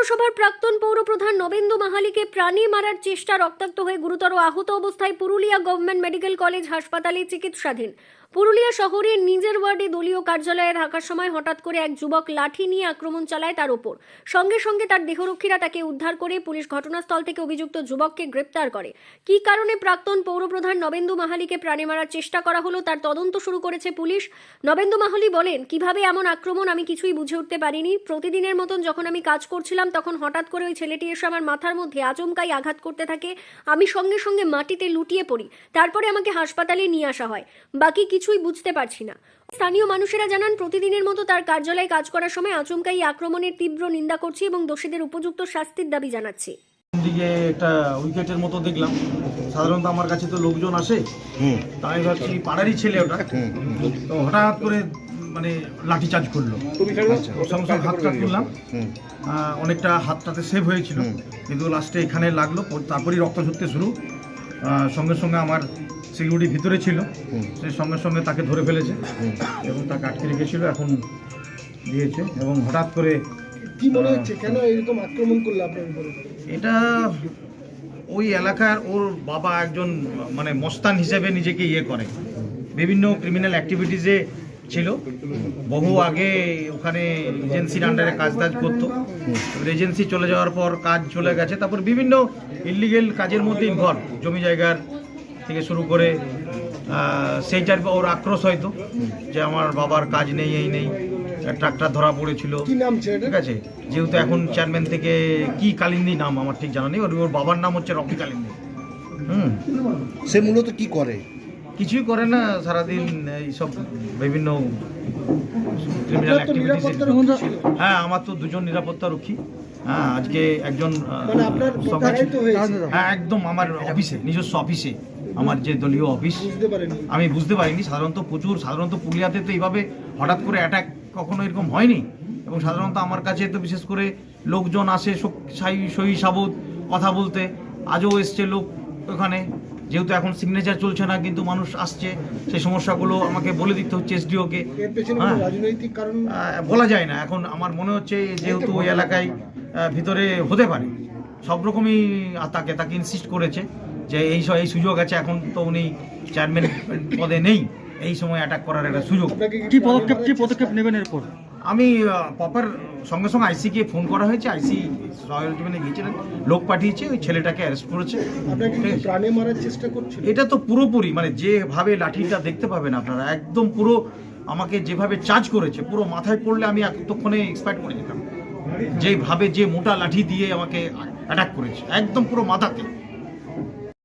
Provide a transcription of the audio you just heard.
পৌরসভার প্রাক্তন পৌরপ্রধান নবেন্দু মাহালিকে প্রাণে মারার চেষ্টা, রক্তাক্ত হয়ে গুরুতর আহত অবস্থায় পুরুলিয়া গভর্নমেন্ট মেডিকেল কলেজ হাসপাতালে চিকিৎসাধীন। পুরুলিয়া শহরের নিজের ওয়ার্ডে দলীয় কার্যালয়ে থাকার সময় হঠাৎ করে এক যুবক লাঠি নিয়ে আক্রমণ চালায় তার উপর। সঙ্গে সঙ্গে তার দেহরক্ষীরা তাকে উদ্ধার করে পুলিশ ঘটনাস্থল থেকে অভিযুক্ত যুবককে গ্রেপ্তার করে। কী কারণে প্রাক্তন পৌরপ্রধান নবেন্দু মাহালিকে প্রাণে মারার চেষ্টা করা হলো তার তদন্ত শুরু করেছে পুলিশ। নবেন্দু মাহালি বলেন, কিভাবে এমন আক্রমণ আমি কিছুই বুঝে উঠতে পারিনি। প্রতিদিনের মতন যখন আমি কাজ করছিলাম তখন হঠাৎ করে ওই ছেলেটি এসে আমার মাথার মধ্যে আচমকাই আঘাত করতে থাকে। আমি সঙ্গে সঙ্গে মাটিতে লুটিয়ে পড়ি। তারপরে আমাকে হাসপাতালে নিয়ে আসা হয়। বাকি কিছুই বুঝতে পারছি না। স্থানীয় মানুষেরা জানান, প্রতিদিনের মতো তার কার্যালয়ে কাজ করার সময় আচমকাই আক্রমণের তীব্র নিন্দা করছি এবং দোষীদের উপযুক্ত শাস্তির দাবি জানাচ্ছি। দিকে একটা উইকেটের মতো দেখলাম। সাধারণত আমার কাছে তো লোকজন আসে, তাই ভাবছি পাড়ারই ছেলে ওটা। তো হঠাৎ করে মানে লাঠিচার্জ করলো। সঙ্গে সঙ্গে হাতটা তুললাম, অনেকটা হাতটাতে সেভ হয়েছিল, কিন্তু লাস্টে এখানে লাগলো। তারপরেই রক্ত ঝরতে শুরু। সঙ্গে সঙ্গে আমার সিকিউরিটি ভিতরে ছিল, সে সঙ্গে সঙ্গে তাকে ধরে ফেলেছে এবং তাকে আটকে রেখেছিল, এখন দিয়েছে। এবং হঠাৎ করে কি মনে হচ্ছে, কেন এরকম আক্রমণ করলো আপনার উপরে? এটা ওই এলাকার ওর বাবা একজন মানে মস্তান হিসেবে নিজেকে করে, বিভিন্ন ক্রিমিনাল অ্যাক্টিভিটিসে ছিল। বহু আগে ওখানে এজেন্সির আন্ডারে কাজ করতো। এজেন্সি চলে যাওয়ার পর কাজ চলে গেছে, তারপর বিভিন্ন ইলিগেল কাজের মধ্যে ইনভলভ, জমি জায়গার থেকে শুরু করে সেইটার ওর আক্রোশ হয়তো যে আমার বাবার কাজ নেই, এই নেই। ট্রাক্টর ধরা পড়েছিল, ঠিক আছে। যেহেতু এখন চেয়ারম্যান থেকে কি কালিন্দী নাম আমার ঠিক জানা নেই, ওর বাবার নাম হচ্ছে রকি কালিন্দী। সে মূলত কি করে? কিছুই করে না, সারাদিন এইসব বিভিন্ন ক্রিমিনাল অ্যাক্টিভিটিস। হ্যাঁ, আমার তো দুজন নিরাপত্তা রক্ষী। হ্যাঁ, আজকে একজন হ্যাঁ একদম আমার অফিসে, নিজস্ব অফিসে, আমার যে দলীয় অফিস। আমি বুঝতে পারিনি। সাধারণত পুরুলিয়াতে তো এইভাবে হঠাৎ করে অ্যাটাক কখনো এরকম হয়নি। এবং সাধারণত আমার কাছে তো বিশেষ করে লোকজন আসে সহি সাবুত কথা বলতে। আজও এসছে লোক ওখানে, যেহেতু এখন সিগনেচার চলছে না, কিন্তু মানুষ আসছে, সেই সমস্যাগুলো আমাকে বলে দিতে হচ্ছে এসডিওকে। বলা যায় না এখন। আমার মনে হচ্ছে যেহেতু ওই এলাকায় ভিতরে হতে পারে, সব রকমই তাকে ইনসিস্ট করেছে যে এই সুযোগ আছে। এখন তো উনি চেয়ারম্যান পদে নেই, এই সময় অ্যাটাক করার একটা সুযোগ। কি পদক্ষেপ নেবেন এরপর? আমি প্রপার সঙ্গে সঙ্গে আইসিকে ফোন করা হয়েছে, আইসি সহযোগিতা গিয়েছিলেন, লোক পাঠিয়েছে, ওই ছেলেটাকে অ্যারেস্ট করেছে। প্রাণে মারার চেষ্টা করছে এটা তো পুরোপুরি মানে যেভাবে লাঠিটা দেখতে পাবেন আপনারা, একদম পুরো আমাকে যেভাবে চার্জ করেছে, পুরো মাথায় পড়লে আমি এতক্ষণে এক্সপায়ার করে যেতাম। যেভাবে যে মোটা লাঠি দিয়ে আমাকে অ্যাটাক করেছে, একদম পুরো মাথাতে।